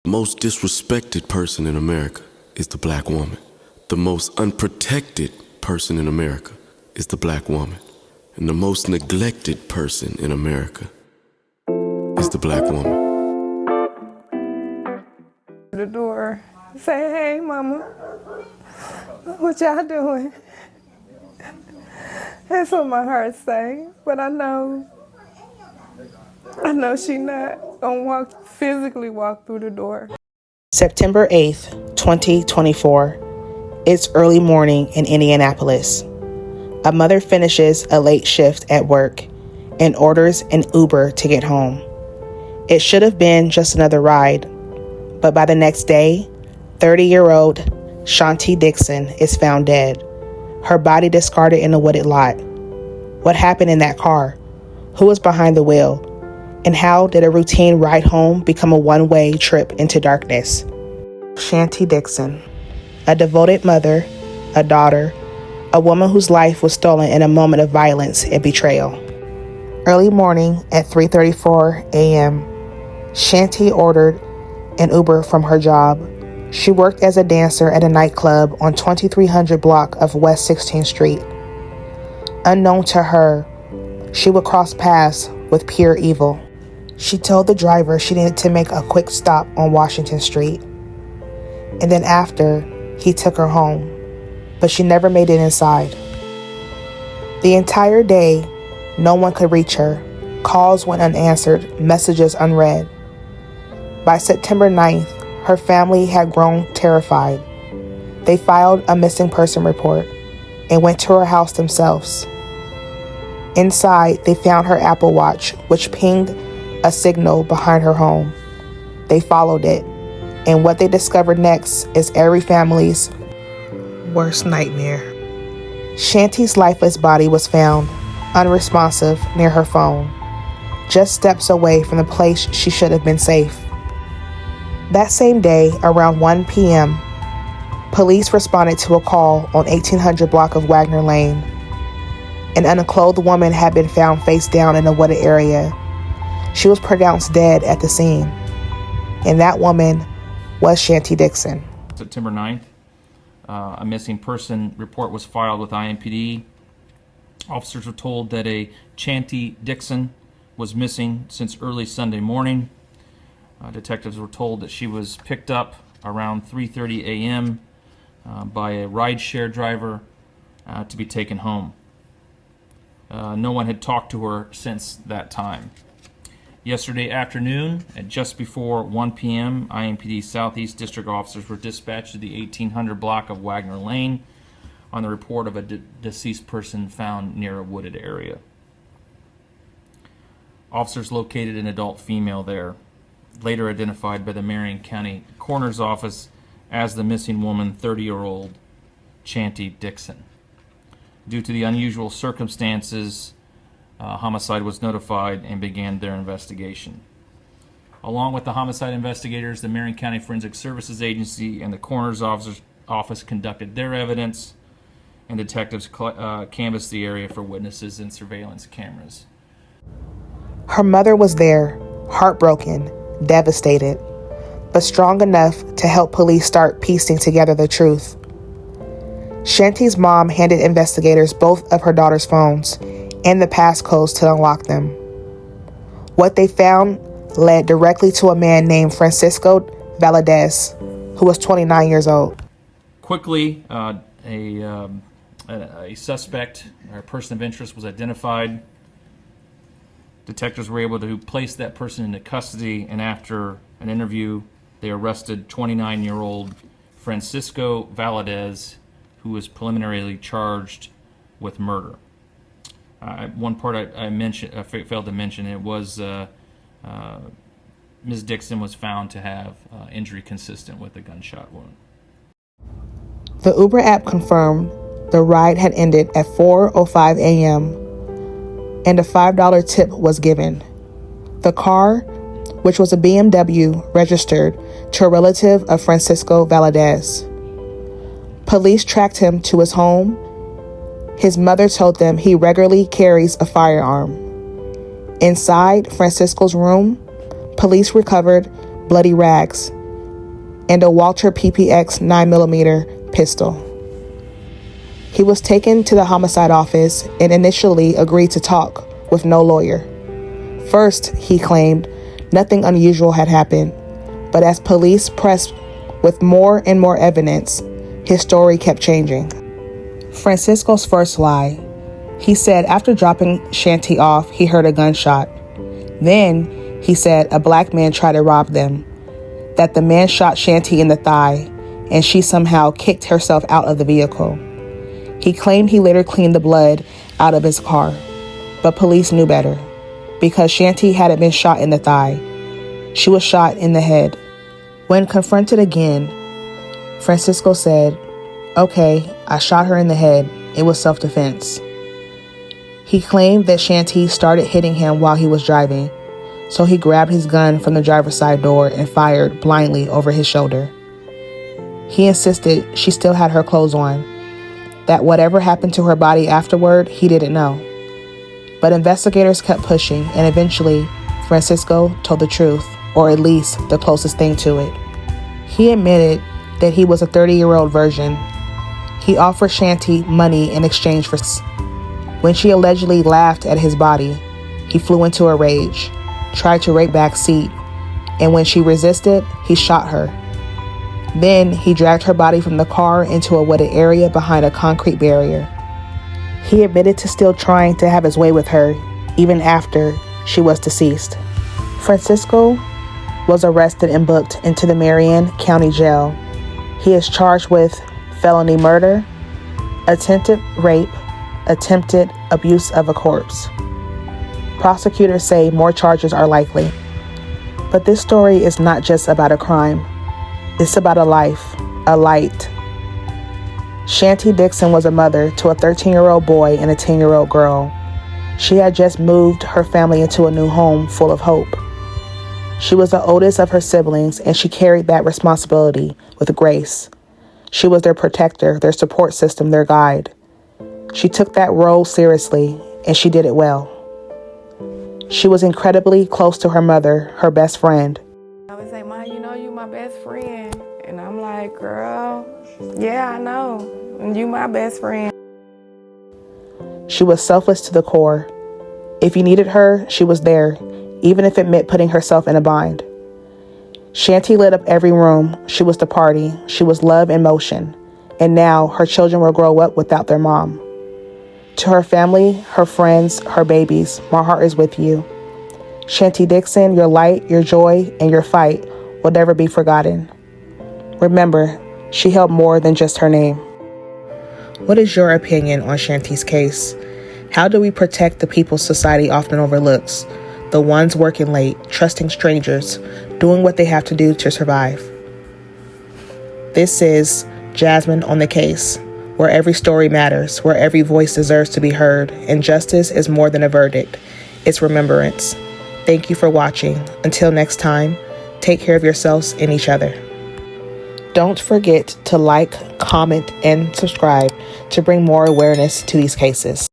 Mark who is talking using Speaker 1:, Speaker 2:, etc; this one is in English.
Speaker 1: The most disrespected person in America is the black woman. The most unprotected person in America is the black woman. And the most neglected person in America is the black woman.
Speaker 2: The door, say, "Hey, mama, what y'all doing?" That's what my heart say, but I know she not gonna physically walk through the door.
Speaker 3: September 8th, 2024. It's early morning in Indianapolis. A mother finishes a late shift at work and orders an Uber to get home. It should have been just another ride, but by the next day, 30-year-old Chanti Dixon is found dead, her body discarded in a wooded lot. What happened in that car? Who was behind the wheel? And how did a routine ride home become a one-way trip into darkness? Chanti Dixon, a devoted mother, a daughter, a woman whose life was stolen in a moment of violence and betrayal. Early morning at 3:34 a.m., Chanti ordered an Uber from her job. She worked as a dancer at a nightclub on 2300 block of West 16th Street. Unknown to her, she would cross paths with pure evil. She told the driver she needed to make a quick stop on Washington Street. And then after, he took her home, but she never made it inside. The entire day, no one could reach her. Calls went unanswered, messages unread. By September 9th, her family had grown terrified. They filed a missing person report and went to her house themselves. Inside, they found her Apple Watch, which pinged a signal behind her home. They followed it, and what they discovered next is every family's worst nightmare. Chanti's lifeless body was found, unresponsive, near her phone, just steps away from the place she should have been safe. That same day, around 1 p.m., police responded to a call on 1800 block of Wagner Lane. An unclothed woman had been found face down in a wooded area. She was pronounced dead at the scene, and that woman was Chanti Dixon.
Speaker 4: September 9th, a missing person report was filed with IMPD. Officers were told that a Chanti Dixon was missing since early Sunday morning. Detectives were told that she was picked up around 3:30 a.m. By a rideshare driver to be taken home. No one had talked to her since that time. Yesterday afternoon, at just before 1 p.m., IMPD Southeast District officers were dispatched to the 1800 block of Wagner Lane on the report of a deceased person found near a wooded area. Officers located an adult female there, later identified by the Marion County Coroner's Office as the missing woman, 30-year-old Chanti Dixon. Due to the unusual circumstances, homicide was notified and began their investigation. Along with the homicide investigators, the Marion County Forensic Services Agency and the Coroner's Office conducted their evidence, and detectives canvassed the area for witnesses and surveillance cameras.
Speaker 3: Her mother was there, heartbroken, devastated, but strong enough to help police start piecing together the truth. Chanti's mom handed investigators both of her daughter's phones and the passcodes to unlock them. What they found led directly to a man named Francisco Valadez, who was 29 years old.
Speaker 4: Quickly, a suspect, or a person of interest, was identified. Detectives were able to place that person into custody, and after an interview, they arrested 29-year-old Francisco Valadez, who was preliminarily charged with murder. One part I failed to mention, it was Ms. Dixon was found to have injury consistent with a gunshot wound.
Speaker 3: The Uber app confirmed the ride had ended at 4:05 a.m. and a $5 tip was given. The car, which was a BMW, registered to a relative of Francisco Valadez. Police tracked him to his home. His mother told them he regularly carries a firearm. Inside Francisco's room, police recovered bloody rags, and a Walter PPX 9mm pistol. He was taken to the homicide office and initially agreed to talk with no lawyer. First, he claimed nothing unusual had happened, but as police pressed with more and more evidence, his story kept changing. Francisco's first lie. He said after dropping Chanti off, he heard a gunshot. Then, he said a black man tried to rob them, that the man shot Chanti in the thigh, and she somehow kicked herself out of the vehicle. He claimed he later cleaned the blood out of his car, but police knew better, because Chanti hadn't been shot in the thigh. She was shot in the head. When confronted again, Francisco said, "Okay, I shot her in the head. It was self-defense." He claimed that Chanti started hitting him while he was driving, so he grabbed his gun from the driver's side door and fired blindly over his shoulder. He insisted she still had her clothes on, that whatever happened to her body afterward, he didn't know. But investigators kept pushing, and eventually, Francisco told the truth, or at least the closest thing to it. He admitted that he was a 30-year-old virgin. He offered Chanti money in exchange for sex. When she allegedly laughed at his body, he flew into a rage, tried to rape back seat, and when she resisted, he shot her. Then he dragged her body from the car into a wooded area behind a concrete barrier. He admitted to still trying to have his way with her, even after she was deceased. Francisco was arrested and booked into the Marion County Jail. He is charged with felony murder, attempted rape, attempted abuse of a corpse. Prosecutors say more charges are likely. But this story is not just about a crime. It's about a life, a light. Chanti Dixon was a mother to a 13-year-old boy and a 10-year-old girl. She had just moved her family into a new home full of hope. She was the oldest of her siblings, and she carried that responsibility with grace. She was their protector, their support system, their guide. She took that role seriously, and she did it well. She was incredibly close to her mother, her best friend.
Speaker 2: I would say, "Ma, you know you my best friend." And I'm like, "Girl, yeah, I know. And you my best friend."
Speaker 3: She was selfless to the core. If you needed her, she was there, even if it meant putting herself in a bind. Chanti lit up every room. She was the party. She was love in motion. And now her children will grow up without their mom. To her family, her friends, her babies, my heart is with you. Chanti Dixon, your light, your joy, and your fight will never be forgotten. Remember, she held more than just her name. What is your opinion on Chanti's case? How do we protect the people society often overlooks? The ones working late, trusting strangers, doing what they have to do to survive. This is Jasmine on the Case, where every story matters, where every voice deserves to be heard, and justice is more than a verdict. It's remembrance. Thank you for watching. Until next time, take care of yourselves and each other. Don't forget to like, comment, and subscribe to bring more awareness to these cases.